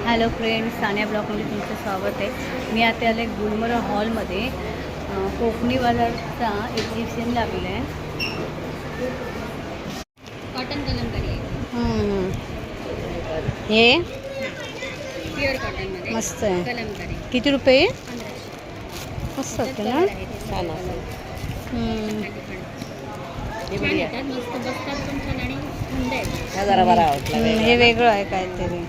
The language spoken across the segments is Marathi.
हॅलो फ्रेंड्स, सानिया ब्लॉगमध्ये तुमचं स्वागत आहे. मी आता आले गुलमर्ग हॉलमध्ये. कोकणी बाजारचा एक्झिबिशन लागलं आहे. कॉटन कलमकारी हे प्युअर कॉटनमध्ये मस्त आहे. कलमकारी किती रुपये? 1500. मस्त होते ना. छान येतात, मस्त बसतात पण छान आणि थंड आहेत. हे वेगळं आहे काहीतरी.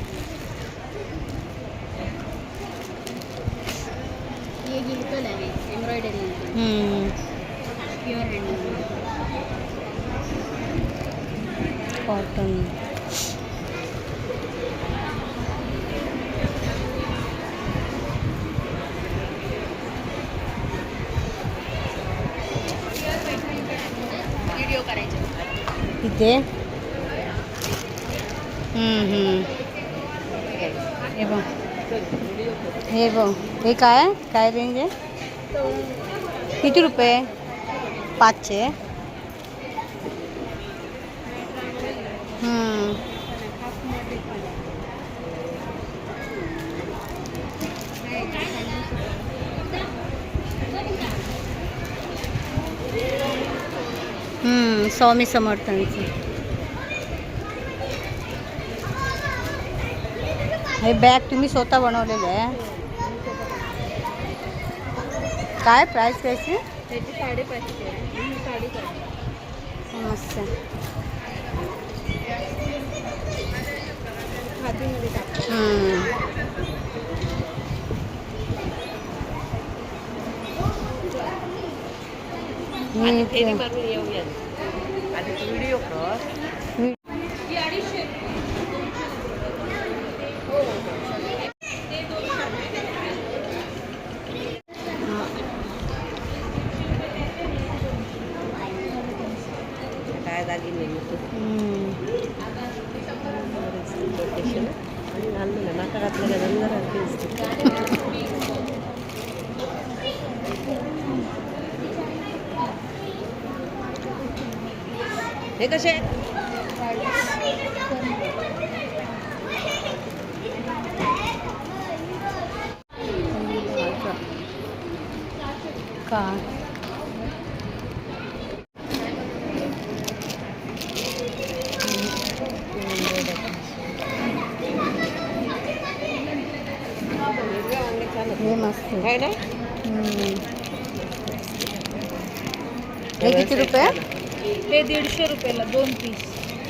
ये गिलकल आहे, embroidery pure handloom cotton. Video करायचे इथे हे बघ हे काय रेंज आहे? किती रुपये? 500. स्वामी समर्थांचं हे बॅग तुम्ही स्वतः बनवलेलं आहे. काय प्राइस कशी? त्याची 550 आहे. मस्त. खादीमध्ये टाकतो. व्हिडिओ काय झाली नाही नाका घातलं हे कसे का हे मस्त आहे ना. हे किती रुपये? ते 150 रुपयाला 2 पीस.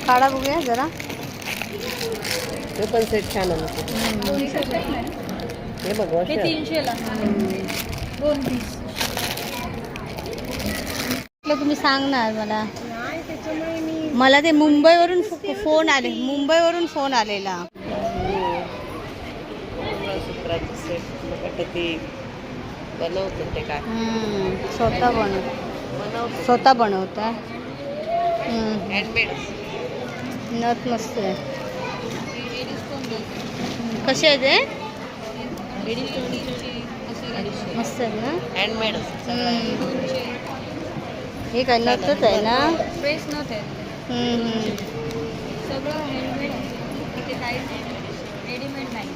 काढा बघूया जरा. हे पण सेट छान आहे. हे बघ 300 ला 2 पीस. तुम्ही सांगणार मला ते मुंबईवरून फोन आलेला. बनवतो ते काय स्वतः बनवता. हँडमेड नथ मस्त आहे. कसे आहे ते? मस्त आहे ना. हँडमेड हे काय नथच आहे ना. फ्रेश नथ आहे. सगळं हँडमेड तिथे काहीच रेडीमेड नाही.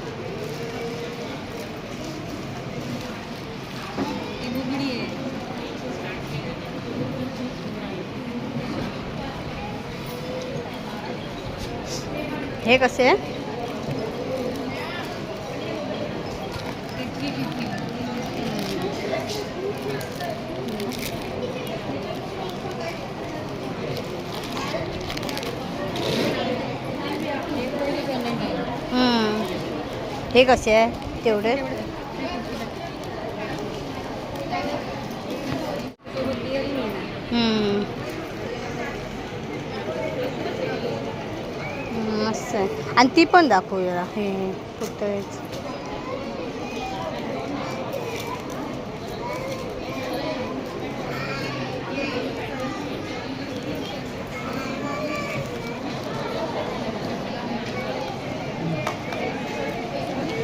ही बुगडी आहे. हे कसे आहे? हे कसे आहे तेवढे? मस्त आहे. आणि ती पण दाखवू जरा. हे पुतळेच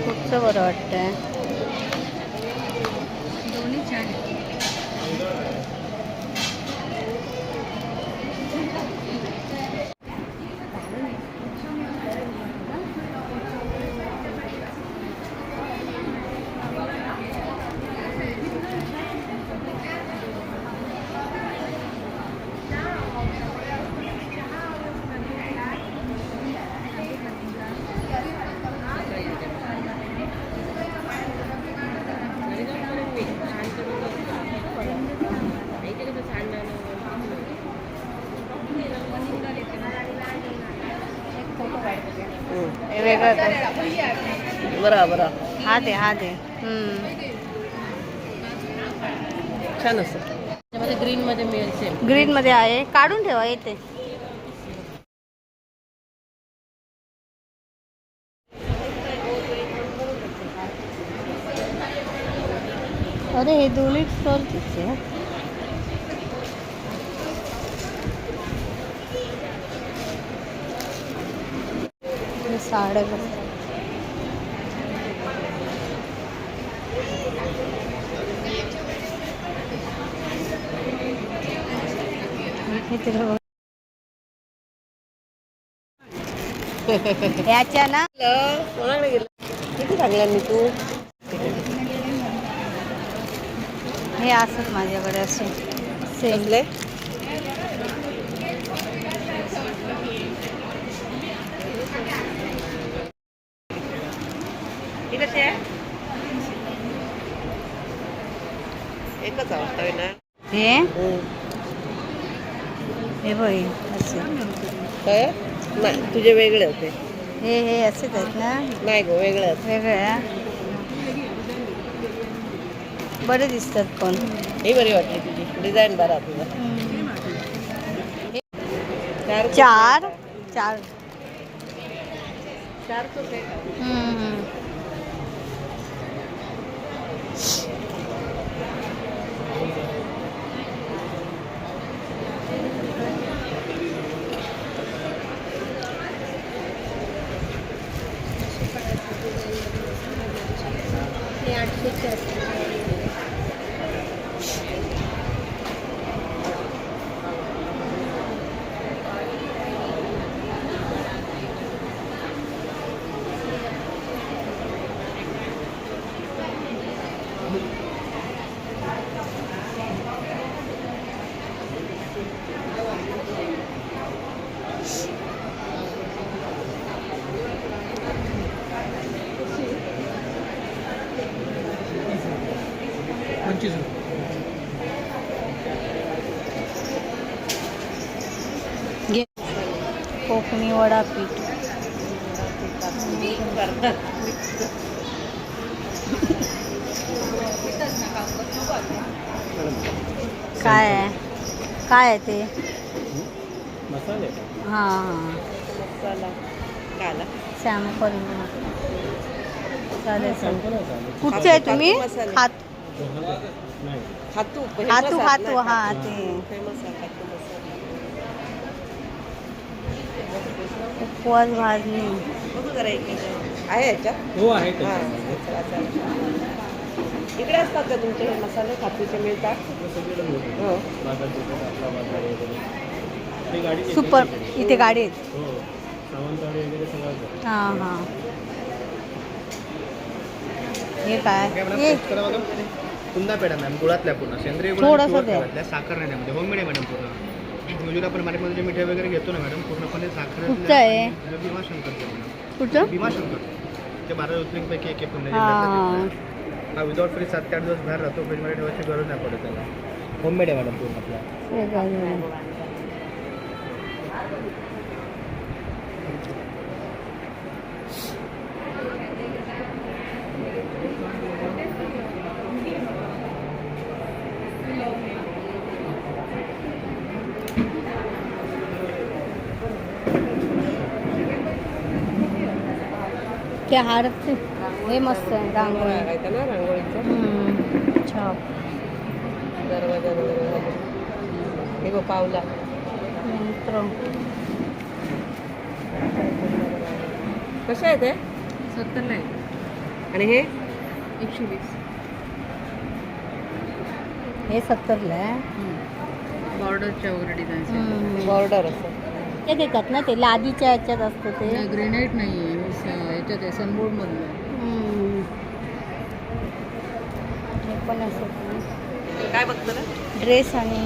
खूपच बरं वाटतंय. दोन्ही छान आहे. वेगळं काय. बरोबर हा दे. छान असं त्यामध्ये ग्रीन मध्ये मिळेल सेम. ग्रीन मध्ये आहे, काढून ठेवा येते. अरे हे दोन्ही स्टॉल तिथे साड्या याच्या ना कोणाकडे गेलं किती सांगलं मी तू हे असत माझ्याकडे असे सेमले कसे आहे एकच आवडतोय ना हे बघ असे काय नाही तुझे वेगळे होते हे असेच आहेत ना. नाही गो वेगळे वेगळ्या बरे दिसतात पण ही बरी वाटली तुझी डिझाईन बरा तुझा. चार कोकणी वडा पीठ काय आहे ते मसाले हां काला सॅम्पल चालेल. कुठचे आहे तुम्ही? हातू हा ते उपवास भाजणी आहे याच्यात हो आहे इकडे असतात का तुमचे हे मसाले खातूचे मिळतात हो सुपर इथे गाडी आहेत. हां हे काय हे कुंदा पेढा मॅम गुळातल्या पूर्ण सेंद्रिय थोडंसं द्या. गुळातल्या साखर नाही त्यामध्ये होममेड आहे मॅडम पूर्ण. युजली आपण मार्केटमध्ये जे मिठाई वगैरे घेतो ना मॅडम पूर्णपणे साखर कुठचं आहे? भीमाशंकरचे मॅडम कुठं? भीमाशंकर ते 12 ज्योतिर्लिंगपैकी एक आहे पुणे हां हा विदाउट फ्रीज 7 ते 8 दिवस बाहेर राहतो फ्रीजमध्ये ठेवायची गरज नाही पडत त्याला. होममेड आहे मॅडम पूर्ण आपला. त्या हारचे हे मस्त आहे रांगोळी ना रांगोळीचं छाप दरवाजा वगैरे हे गो पावला यंत्र कसे आहे ते 70 नाही आणि हे 120 हे 70ला आहे. बॉर्डरच्या वगैरे डिझाईन. बॉर्डर असं ते देतात ना ते लादीच्या ह्याच्यात असतं ते. ग्रेनाईट नाही आहे याच्यात आहे सनबोर्डमधलं. हे पण असं काय बघतो ना ड्रेस आणि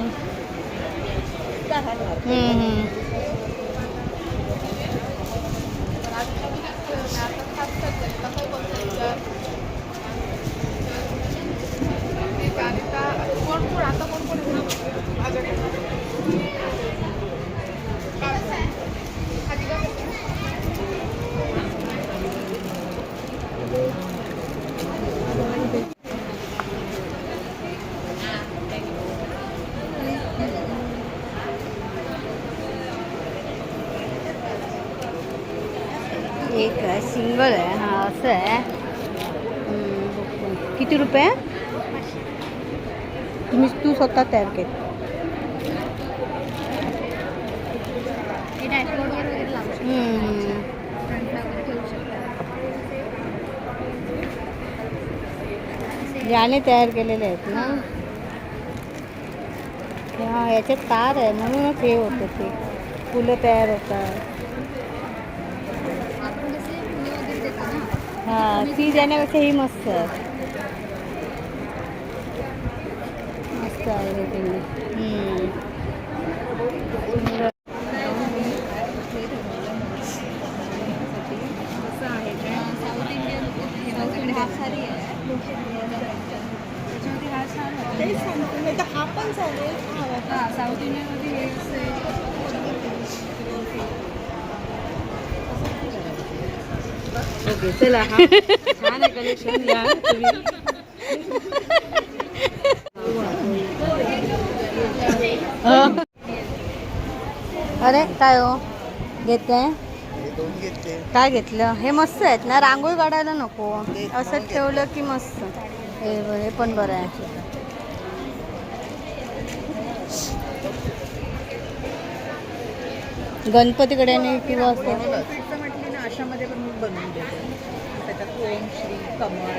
सिंगल आहे. हा असं आहे. किती रुपये? तू स्वतः तयार केलं. हे डॅशबोर्डवर वगैरे लावू शकतो. फ्रंटला वगैरे ठेवू शकता. याने तयार केलेले आहेत ना. हा याच्यात तार आहे म्हणूनच हे होतं ते फुलं तयार होतात. आपण कसे फुले वगैरे देतो ना. हा ती देण्यापेक्षा ही मस्त आहे. मस्त आहे हे तुम्ही. सुंदर. साऊथ इंडियन त्याच्यामध्ये हा साडी आहे. त्याच्यामध्ये हा छान आहे. तेच सांगतो नाही तर हा पण चालेल. हा साऊथ इंडियनमध्ये हे असे ओके चला हा छान आहे कलेक्शन. या तुम्ही. अरे काय हो घेते? काय घेतलं? हे मस्त आहेत ना. रांगोळी काढायला नको. असं ठेवलं की मस्त. हे पण बरं आहे. गणपतीकडे नाही किंवा असं पीठचं म्हटली ना अशामध्ये पण मी बनवून देते. त्याच्यात ओम श्री कमळ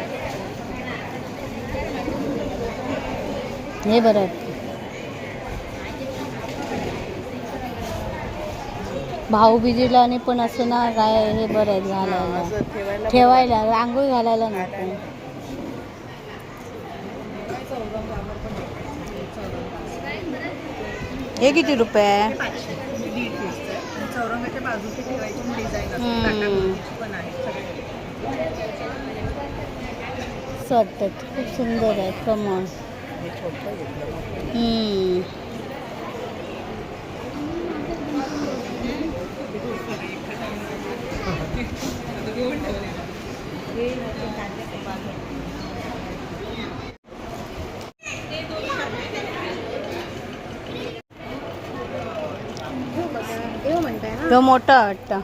हे बरं आहे. भाऊबीजेला आणि पण असं ना काय हे बरं आहे घालायला. असं ठेवायला रांगोळी घालायला नको. हे किती रुपये आहे? दीड पीसचं चौरंगाच्या बाजूची ठेवायची डिझाईन पण आहे सगळे. वाटतात खूप सुंदर आहे. कमळ. हे छोटं घेतलं मग. तो मोठा वाटतं.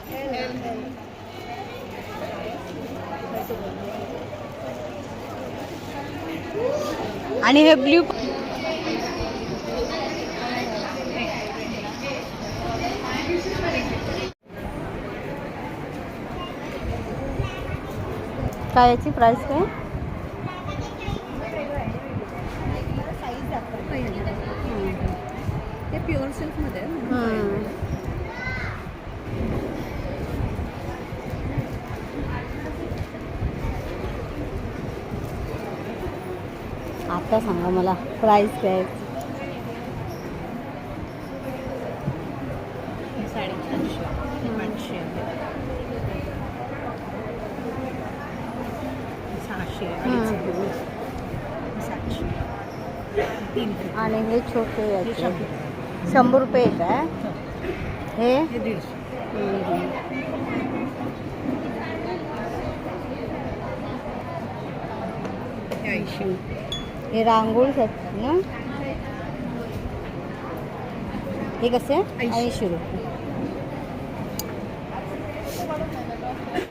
आणि हे ब्ल्यू काय याची प्राइस काय? ते प्युअर सिल्कमध्ये आहे. आता सांगा मला प्राइस काय? 550 600 700 आणि हे छोटे याचे 100 रुपये एक आहे. हे 150. हे रांगोळीसाठी ना. हे कसे? 80 रुपये.